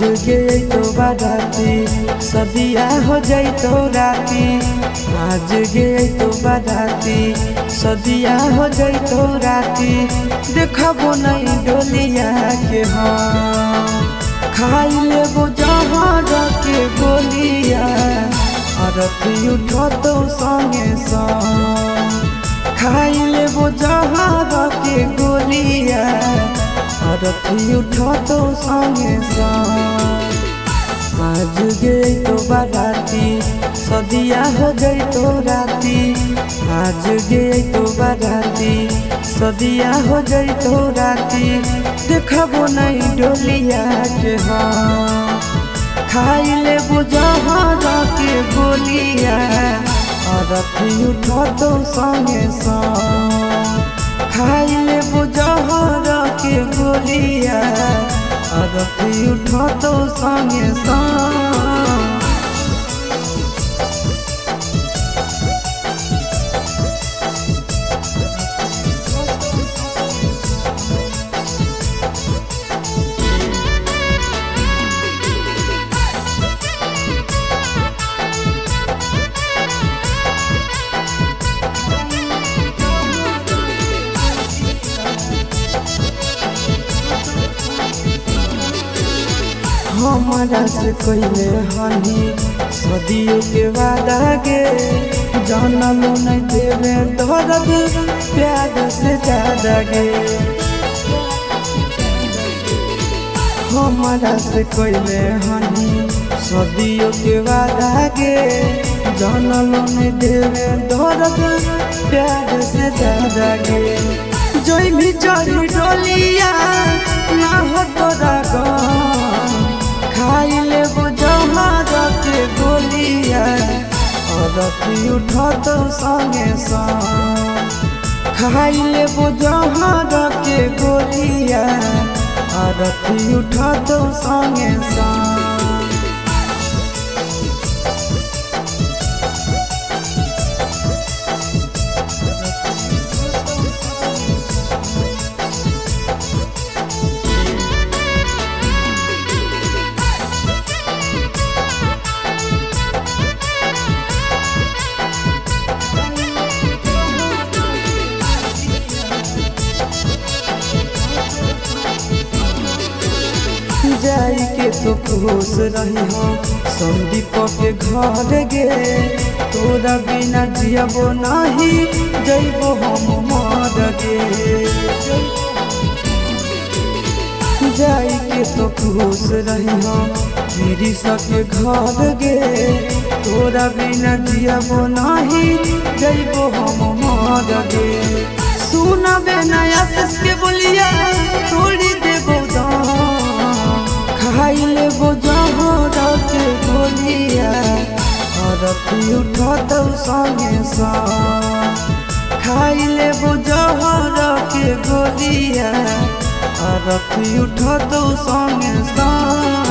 गए तो बाराती सदिया हो जाई तो राती। आज गए तो बाराती सदिया हो जाई तो राती। देखबो नहीं डोलिया के हम खाई लेबो जहर के गोलिया। अरथी उठो तो संगे संग खाई लेबो जहर के गोलिया। अरथी उठो तो संगे संग आज गई तो बाराती सदिया हो गई तो राती। आज गई तो बाराती सदिया हो गई तो राती। देखबो नहीं डोलिया के हम खाई लेबो जहर के गोलिया। अरथी उठो तो संगे संग खाई लेबो जहर के गोलिया। अरथी उठो तो संगे संग हमारा से कोइले हनी सदियों के वादा गे। जानलो नहीं देवे दर्द प्यार से ज्यादा गे। हमारा से कोइले हनी सदियों के वादा गे। जानलो नहीं देवे दर्द प्यार से ज्यादा गे। जोई भी चढ़ी डोलिया ना हो तोरा गम खाई लेबो जहर के गोलिया। अरथी उठो तो संगे संग खाई लेबो जहर के गोलिया। अरथी उठो तो संगे संग जाई के तो खुश रही हो संदीप के घर गे। तोरा बिना जियबो नहीं जइबो हम मर गे। जाई के तो खुश रही हो गिरी सके घर गे। तोरा बिना जियबो नहीं जइबो हम मर गे। सुनबे नया सस के बोलिया तोड़ी देबो खाई लेबो जहर के गोलिया। अरथी उठो तो संगे संग खाई लेबो जहर के गोलिया। अरथी उठो तो संगे संग।